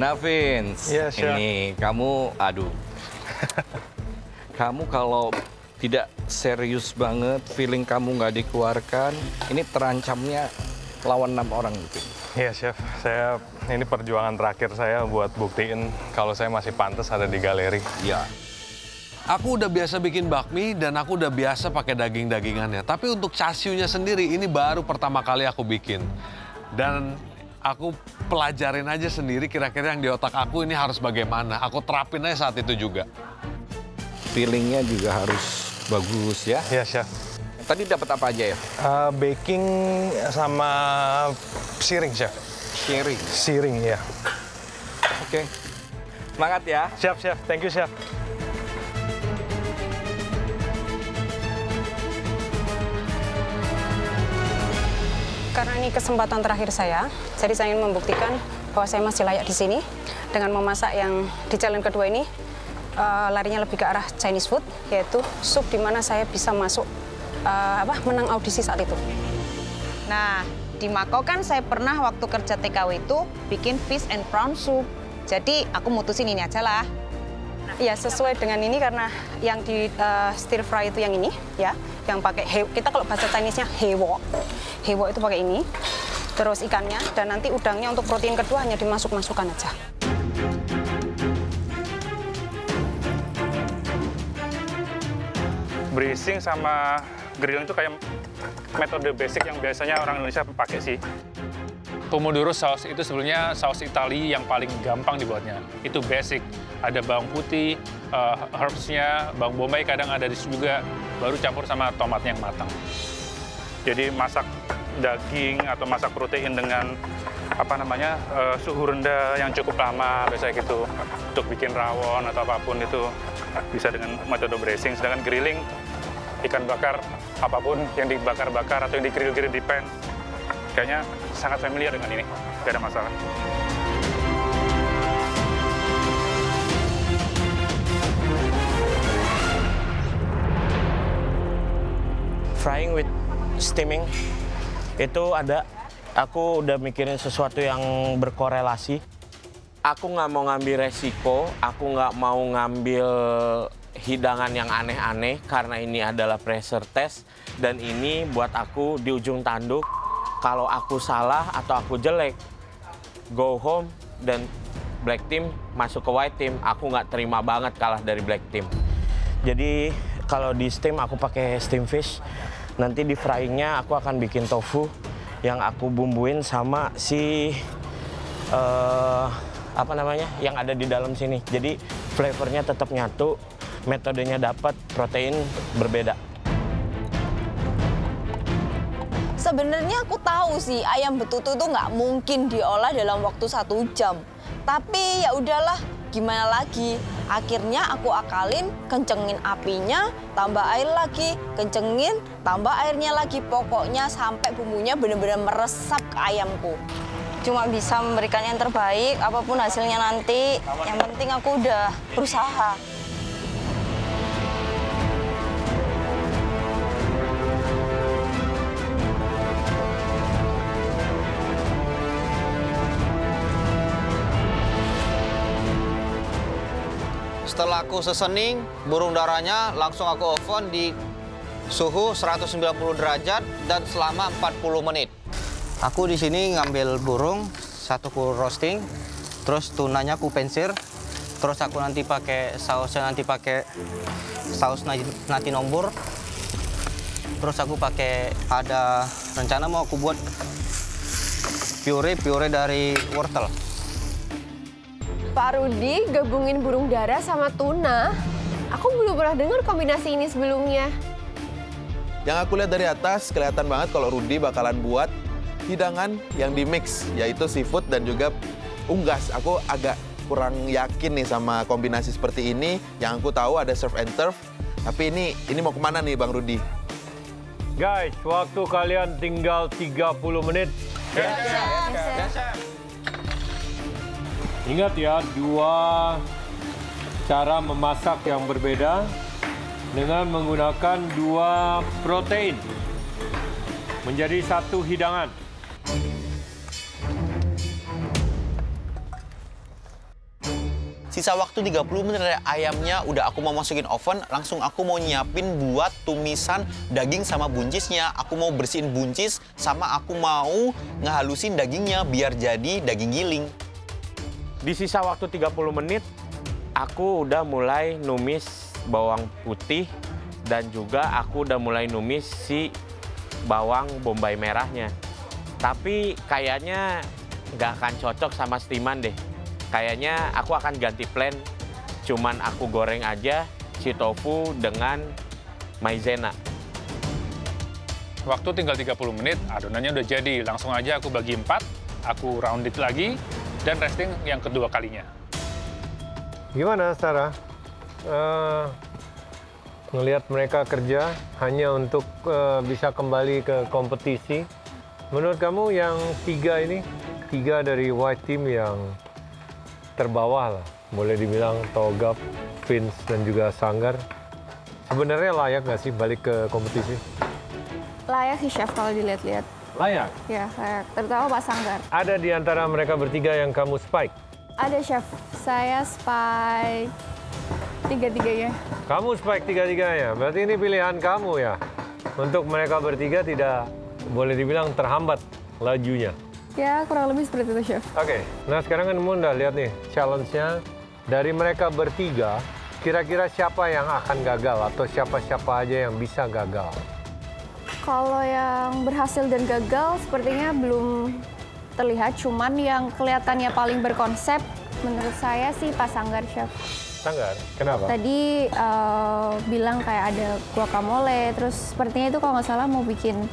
Nah, Vince, ini kamu, aduh. Kamu kalau tidak serius banget, feeling kamu nggak dikeluarkan, ini terancamnya lawan 6 orang gitu. Iya, Chef. Ini perjuangan terakhir saya buat buktiin kalau saya masih pantas ada di galeri. Iya. Aku udah biasa bikin bakmi dan aku udah biasa pakai daging-dagingannya. Tapi untuk chasiunya sendiri, ini baru pertama kali aku bikin. Dan aku pelajarin aja sendiri kira-kira yang di otak aku ini harus bagaimana. Aku terapin aja saat itu juga. Feelingnya juga harus bagus ya. Iya, Chef. Tadi dapat apa aja ya? Baking sama siring, Chef. Sharing. Siring, ya. Oke. Semangat ya. Siap, Chef. Thank you, Chef. Karena ini kesempatan terakhir saya, jadi saya ingin membuktikan bahwa saya masih layak di sini dengan memasak yang di challenge kedua ini larinya lebih ke arah Chinese food, yaitu sup di mana saya bisa masuk menang audisi saat itu. Nah, di Mako kan saya pernah waktu kerja TKW itu bikin fish and prawn soup. Jadi aku mutusin ini aja lah. Iya, sesuai dengan ini karena yang di stir fry itu yang ini, ya, yang pakai kita kalau bahasa Chinese-nya hewo. Hewo itu pakai ini, terus ikannya, dan nanti udangnya untuk protein kedua hanya dimasuk-masukkan aja. Braising sama grilling itu kayak metode basic yang biasanya orang Indonesia pakai sih. Pomodoro sauce itu sebenarnya saus Italia yang paling gampang dibuatnya. Itu basic. Ada bawang putih, herbs-nya, bawang bombay kadang ada di situ juga, baru campur sama tomatnya yang matang. Jadi masak daging atau masak protein dengan suhu rendah yang cukup lama biasanya gitu. Untuk bikin rawon atau apapun itu bisa dengan metode braising. Sedangkan grilling, ikan bakar apapun yang dibakar-bakar atau yang di-grill-grill di pan, kayaknya sangat familiar dengan ini, gak ada masalah. Frying with steaming itu aku udah mikirin sesuatu yang berkorelasi. Aku nggak mau ngambil resiko, aku nggak mau ngambil hidangan yang aneh-aneh karena ini adalah pressure test dan ini buat aku di ujung tanduk. Kalau aku salah atau aku jelek, go home dan black team masuk ke white team. Aku nggak terima banget kalah dari black team. Jadi kalau di steam aku pakai steam fish. Nanti di fryingnya aku akan bikin tofu yang aku bumbuin sama si yang ada di dalam sini. Jadi flavornya tetap nyatu, metodenya dapat, protein berbeda. Sebenarnya aku tahu sih ayam betutu itu nggak mungkin diolah dalam waktu 1 jam. Tapi ya udahlah, gimana lagi? Akhirnya aku akalin, kencengin apinya, tambah air lagi, kencengin, tambah airnya lagi. Pokoknya sampai bumbunya benar-benar meresap ke ayamku. Cuma bisa memberikan yang terbaik, apapun hasilnya nanti. Yang penting aku udah berusaha. Setelah aku seasoning, burung darahnya langsung aku oven di suhu 190 derajat dan selama 40 menit. Aku di sini ngambil burung, satu aku roasting, terus tunanya aku pensir, terus aku nanti pakai sausnya saus nati nombur. Terus aku ada rencana mau aku buat pure dari wortel. Pak Rudi gabungin burung dara sama tuna. Aku belum pernah dengar kombinasi ini sebelumnya. Yang aku lihat dari atas, kelihatan banget kalau Rudi bakalan buat hidangan yang di-mix, yaitu seafood dan juga unggas. Aku agak kurang yakin nih sama kombinasi seperti ini. Yang aku tahu ada surf and turf, tapi ini mau kemana nih Bang Rudi? Guys, waktu kalian tinggal 30 menit. Ingat ya, 2 cara memasak yang berbeda dengan menggunakan 2 protein menjadi 1 hidangan. Sisa waktu 30 menit dari ayamnya udah aku mau masukin oven, langsung aku mau nyiapin buat tumisan daging sama buncisnya. Aku mau bersihin buncis sama aku mau ngehalusin dagingnya biar jadi daging giling. Di sisa waktu 30 menit, aku udah mulai numis bawang putih dan juga aku udah mulai numis si bawang bombay merahnya. Tapi kayaknya nggak akan cocok sama steaman deh. Kayaknya aku akan ganti plan, cuman aku goreng aja si tofu dengan maizena. Waktu tinggal 30 menit, adonannya udah jadi. Langsung aja aku bagi 4, aku round it lagi, dan resting yang kedua kalinya. Gimana, Sarah? Ngelihat mereka kerja hanya untuk bisa kembali ke kompetisi. Menurut kamu yang 3 ini, 3 dari white team yang terbawah lah, boleh dibilang Togap, Vince, dan juga Sanggar, sebenarnya layak nggak sih balik ke kompetisi? Layak sih, Chef, kalau dilihat-lihat. Layak? Ya, layak. Terutama Pak Sanggar. Ada di antara mereka bertiga yang kamu spike? Ada, Chef. Saya spike 3-3-nya. Kamu spike 3-3-nya, berarti ini pilihan kamu ya? Untuk mereka bertiga tidak boleh dibilang terhambat lajunya. Ya, kurang lebih seperti itu, Chef. Oke, nah sekarang kan kamu udah lihat nih challenge-nya. Dari mereka bertiga, kira-kira siapa yang akan gagal atau siapa-siapa aja yang bisa gagal? Kalau yang berhasil dan gagal sepertinya belum terlihat, cuman yang kelihatannya paling berkonsep menurut saya sih Pak Sanggar, Chef. Sanggar? Kenapa? Tadi bilang kayak ada guacamole, terus sepertinya itu kalau nggak salah mau bikin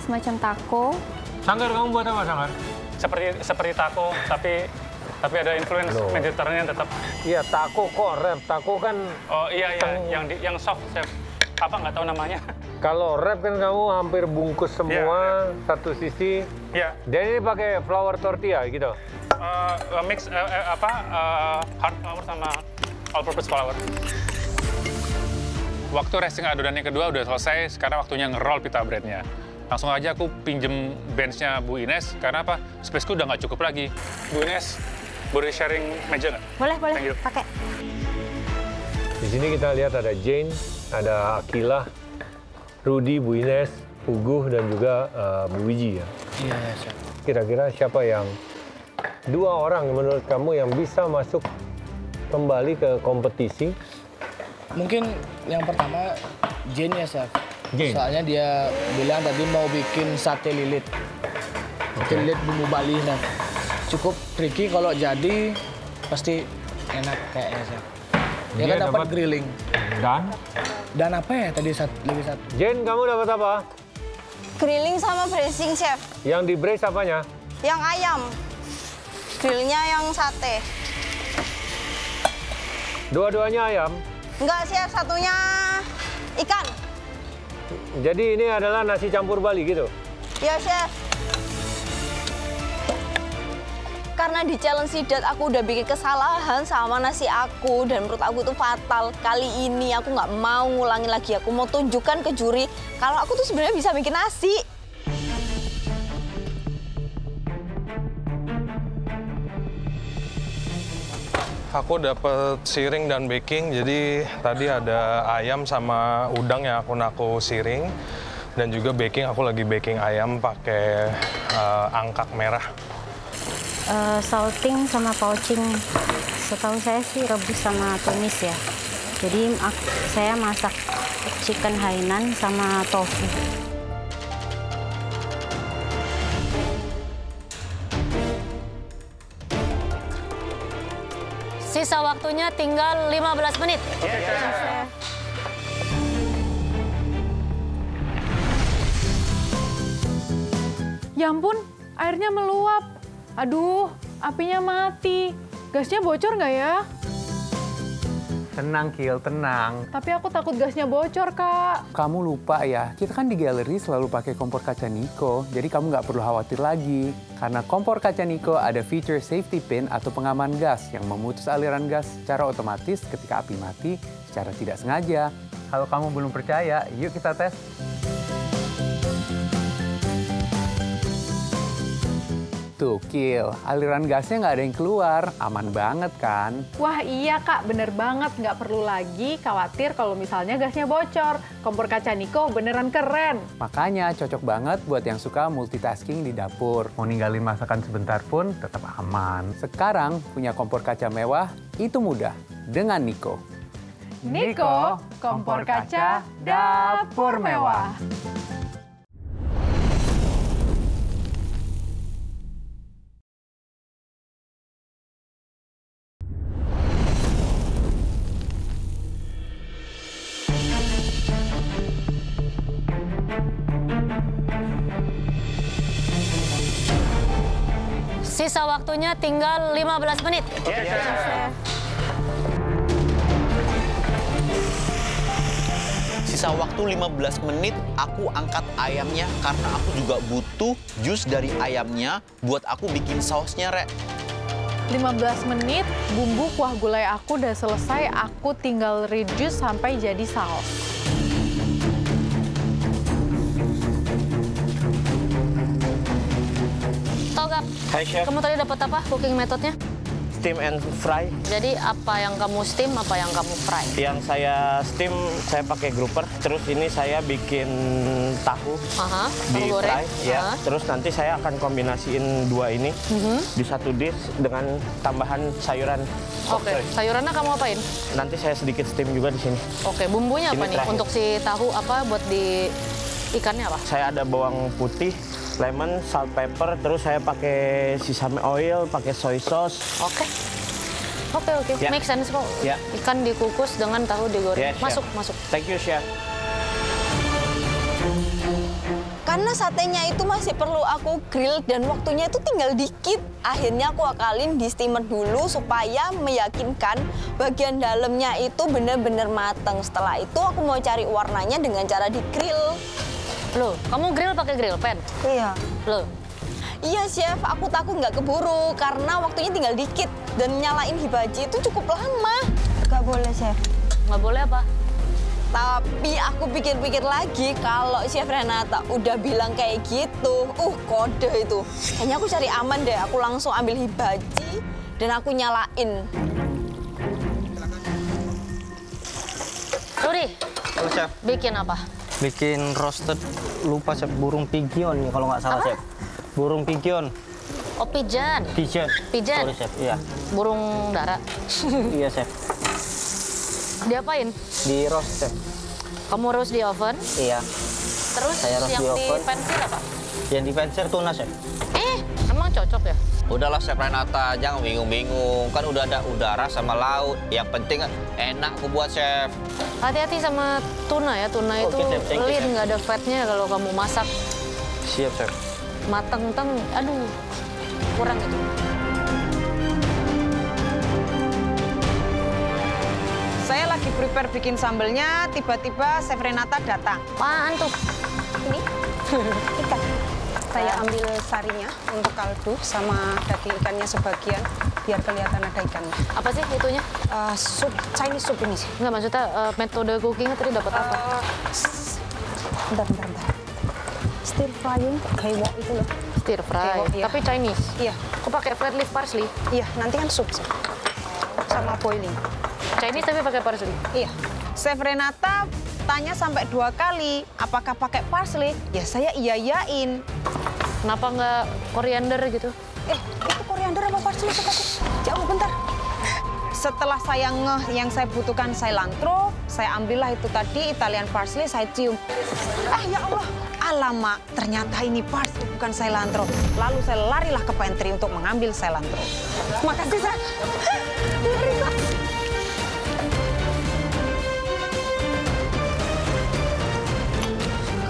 semacam taco. Sanggar, kamu buat apa, Sanggar? Seperti taco, tapi ada influence Mediterranean tetap. Iya, taco kok, wrap. Taco kan... Oh iya, yang soft, Chef. Apa nggak tahu namanya. Kalau wrap kan kamu hampir bungkus semua, satu sisi. Iya. Dan ini pakai flour tortilla gitu? Mix hard flour sama all purpose flour. Waktu resting adonannya kedua udah selesai, sekarang waktunya nge-roll pita breadnya. Langsung aja aku pinjem benchnya Bu Ines, karena apa? Spaceku udah nggak cukup lagi. Bu Ines, boleh sharing meja nggak? Boleh, pakai. Di sini kita lihat ada Jane, ada Akila, Rudy, Bu Ines, Uguh, dan juga Bu Wiji ya. Iya, Chef. Kira-kira siapa yang 2 orang menurut kamu yang bisa masuk kembali ke kompetisi? Mungkin yang pertama Jane ya, Chef. Jane. Soalnya dia bilang tadi mau bikin sate lilit. Sate lilit bumbu Bali, Chef. Cukup tricky, kalau jadi pasti enak kayaknya, Chef. Dia kan dapat grilling. Dan apa ya tadi lebih satu? Jane, kamu dapat apa? Grilling sama braising, Chef. Yang di braise apanya? Yang ayam. Grillnya yang sate. Dua-duanya ayam? Enggak, Chef. Satunya ikan. Jadi ini adalah nasi campur Bali gitu? Ya, Chef. Karena di challenge Sidat aku udah bikin kesalahan sama nasi aku, dan menurut aku itu fatal. Kali ini aku nggak mau ngulangin lagi. Aku mau tunjukkan ke juri kalau aku tuh sebenarnya bisa bikin nasi. Aku dapat siring dan baking, jadi tadi ada ayam sama udang yang aku siring. Dan juga baking, aku lagi baking ayam pakai angkak merah. Salting sama poaching, setahu saya sih rebus sama tumis ya. Jadi saya masak chicken Hainan sama tofu. Sisa waktunya tinggal 15 menit. Ya ampun, airnya meluap. Aduh, apinya mati. Gasnya bocor nggak ya? Tenang, Kil, tenang. Tapi aku takut gasnya bocor, Kak. Kamu lupa ya, kita kan di galeri selalu pakai kompor kaca Niko, jadi kamu nggak perlu khawatir lagi. Karena kompor kaca Niko ada fitur safety pin atau pengaman gas yang memutus aliran gas secara otomatis ketika api mati secara tidak sengaja. Kalau kamu belum percaya, yuk kita tes. Tuh, Kil, aliran gasnya nggak ada yang keluar. Aman banget kan? Wah iya Kak, bener banget. Nggak perlu lagi khawatir kalau misalnya gasnya bocor. Kompor kaca Niko beneran keren. Makanya cocok banget buat yang suka multitasking di dapur. Mau ninggalin masakan sebentar pun tetap aman. Sekarang punya kompor kaca mewah, itu mudah. Dengan Niko. Niko, kompor kaca dapur mewah. Sisa waktunya tinggal 15 menit. Sisa waktu 15 menit, aku angkat ayamnya karena aku juga butuh jus dari ayamnya buat aku bikin sausnya, Rek. 15 menit, bumbu kuah gulai aku udah selesai. Aku tinggal reduce sampai jadi saus. Togap, Hai, Chef. kamu tadi dapat apa cooking methodnya? Steam and fry. Jadi apa yang kamu steam, apa yang kamu fry? Yang saya steam, saya pakai grouper. Terus ini saya bikin tahu Aha, di tahu goreng. fry. Ya. Aha. Terus nanti saya akan kombinasiin dua ini di satu dish dengan tambahan sayuran. Oke, sayurannya kamu apain? Nanti saya sedikit steam juga di sini. Oke, bumbunya apa Ini nih? terakhir. Untuk si tahu apa buat di ikannya apa? Saya ada bawang putih, lemon, salt, pepper. Terus saya pakai sesame oil, pakai soy sauce. Oke. Oke. Ya. Make sense kok. Ya. Ikan dikukus dengan tahu digoreng. Yes, Chef. Masuk. Thank you, Chef. Karena satenya itu masih perlu aku grill dan waktunya itu tinggal dikit. Akhirnya aku akalin di steamer dulu supaya meyakinkan bagian dalamnya itu benar-benar matang. Setelah itu aku mau cari warnanya dengan cara di grill. Loh, kamu grill pakai grill pan? Iya. Loh. Iya, Chef. Aku takut nggak keburu karena waktunya tinggal dikit. Dan nyalain hibaji itu cukup lama. Nggak boleh, Chef. Nggak boleh apa? Tapi aku pikir-pikir lagi kalau Chef Renata udah bilang kayak gitu, kode itu. Kayaknya aku cari aman deh, aku langsung ambil hibaji dan aku nyalain. Rudi, Halo, Chef. bikin apa? Bikin roasted, lupa Chef, burung pigeon ya kalau nggak salah, Apa? Chef. Burung pigeon. Oh, pigeon. Pigeon. Pigeon? Sorry, Chef. Iya. Burung dara. Iya, Chef. Diapain? Di roast, Chef. Kamu roast di oven? Iya. Terus Saya roast yang di di oven. pensil apa? Yang di Venture tuna, Chef. Emang cocok ya? Udahlah, Chef Renata, jangan bingung-bingung. Kan udah ada udara sama laut. Yang penting enak aku buat, Chef. Hati-hati sama tuna ya. Tuna Oke, itu Chef. Thank you, lean, Chef. nggak ada fatnya kalau kamu masak. Siap, Chef. Mateng-teng, aduh, kurang itu. Saya lagi prepare bikin sambelnya, tiba-tiba Chef Renata datang. Apaan tuh? Ini ikan. Saya ambil sarinya untuk kaldu sama daging ikannya sebagian biar kelihatan ada ikannya. Apa sih itunya? Sup, Chinese soup ini sih. Nggak, maksudnya metode cookingnya tadi dapat apa? Bentar. Stir frying, gaywok itu loh. Stir fry, Gaywok, iya. tapi Chinese? Iya. Kok pakai flat leaf parsley? Iya, nanti kan sup sih. Sama boiling. Chinese tapi pakai parsley? Iya. Chef Renata tanya sampai 2 kali, apakah pakai parsley? Ya saya iya-iyain. Kenapa nggak koriander gitu? Itu koriander apa parsley? Jauh, bentar. Setelah saya ngeh yang saya butuhkan cilantro, saya ambillah itu tadi Italian parsley, saya cium. Ya Allah, alamak, ternyata ini parsley bukan cilantro. Lalu saya larilah ke pantry untuk mengambil cilantro. Makasih, Chef.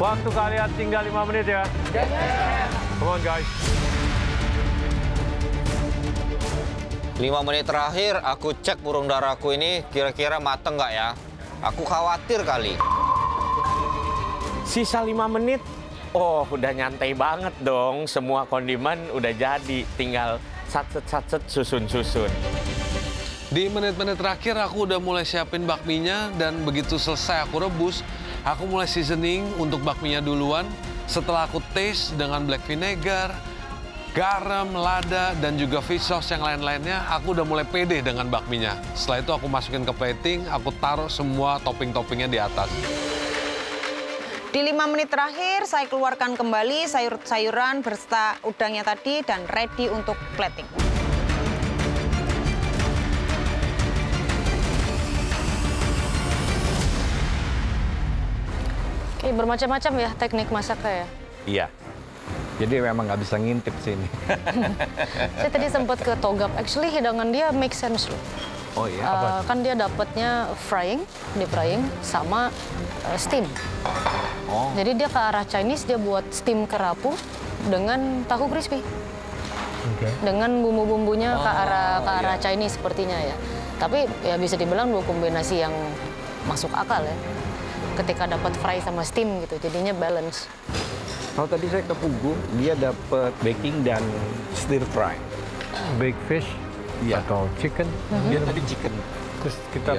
Waktu kalian tinggal 5 menit ya. Come on, guys. 5 menit terakhir, aku cek burung daraku ini kira-kira mateng nggak ya? Aku khawatir kali. Sisa 5 menit. Oh, udah nyantai banget dong. Semua kondimen udah jadi. Tinggal satset-satset, susun-susun. Di menit-menit terakhir aku udah mulai siapin bakminya dan begitu selesai aku rebus, aku mulai seasoning untuk bakminya duluan. Setelah aku taste dengan black vinegar, garam, lada, dan juga fish sauce yang lain-lainnya, aku udah mulai pede dengan bakminya. Setelah itu aku masukin ke plating, aku taruh semua topping-toppingnya di atas. Di 5 menit terakhir, saya keluarkan kembali sayur-sayuran beserta udangnya tadi dan ready untuk plating. Oke, bermacam-macam ya teknik masaknya ya? Iya. Jadi memang nggak bisa ngintip sini. Saya tadi sempat ke Togap. Actually hidangan dia make sense loh. Oh iya? Kan dia dapatnya deep frying sama steam. Oh. Jadi dia ke arah Chinese, dia buat steam kerapu dengan tahu crispy. Dengan bumbu-bumbunya ke arah Chinese sepertinya ya. Tapi ya bisa dibilang dua kombinasi yang masuk akal ya. Ketika dapat fry sama steam gitu, jadinya balance. Kalau tadi saya ke Pugu, dia dapat baking dan stir fry. Baked fish atau chicken. Dia tadi chicken. Terus kita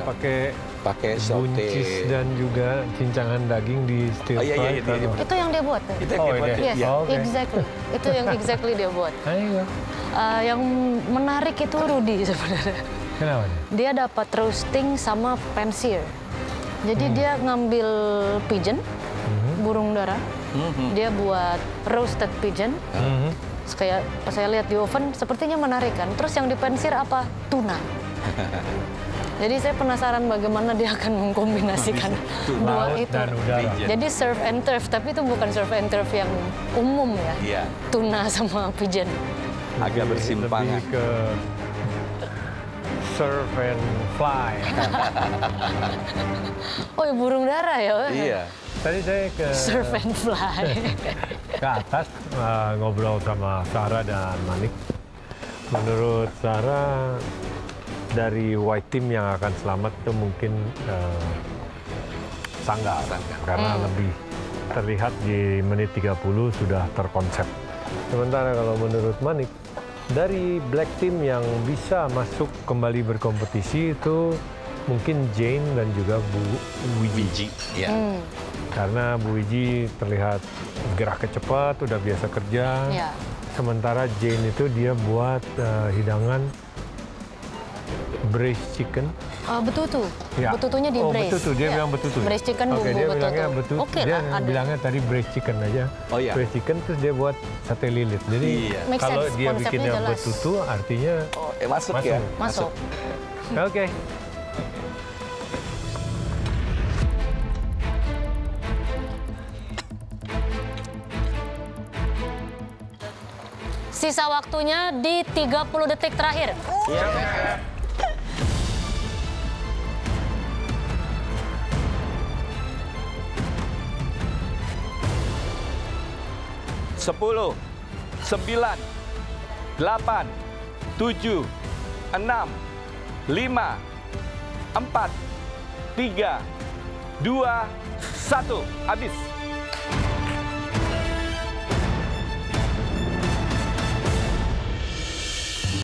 pakai saute buncis dan juga cincangan daging di stir fry. Itu yang dia buat. Itu yang dia buat. Yes, exactly. Itu yang exactly dia buat. Yang menarik itu Rudy sebenarnya. Kenapa? Dia dapat roasting sama pan-sear. Jadi dia ngambil pigeon, burung dara. Dia buat roasted pigeon. Kayak pas saya lihat di oven, sepertinya menarik kan. Terus yang di pan-sear apa? Tuna. Jadi saya penasaran bagaimana dia akan mengkombinasikan dua itu. Jadi surf and turf, tapi itu bukan surf and turf yang umum ya. Iya. Tuna sama pigeon. Agak bersimpangan. Lebih ke surf and fly. Oh, ya burung dara ya? Iya. Tadi saya ke surf and fly. Ke atas ngobrol sama Sarah dan Manik. Menurut Sarah, dari white team yang akan selamat itu mungkin Sanggar. Karena lebih terlihat di menit 30 sudah terkonsep. Sementara kalau menurut Manik, dari black team yang bisa masuk kembali berkompetisi itu mungkin Jane dan juga Bu Wiji. Ya. Karena Bu Wiji terlihat geraknya cepat, udah biasa kerja. Ya. Sementara Jane itu dia buat hidangan braised chicken. Betutu. Ya. Betutunya di braised. Betutu, dia bilang betutu. Braised chicken bumbu dia betutu. bilangnya betutu. Oke, dia ada. bilangnya tadi braised chicken aja. Oh iya. Braised chicken terus dia buat sate lilit. Jadi kalau dia bikinnya betutu artinya masuk ya. Masuk. Oke. Sisa waktunya di 30 detik terakhir. 10, 9, 8, 7, 6, 5, 4, 3, 2, 1, habis.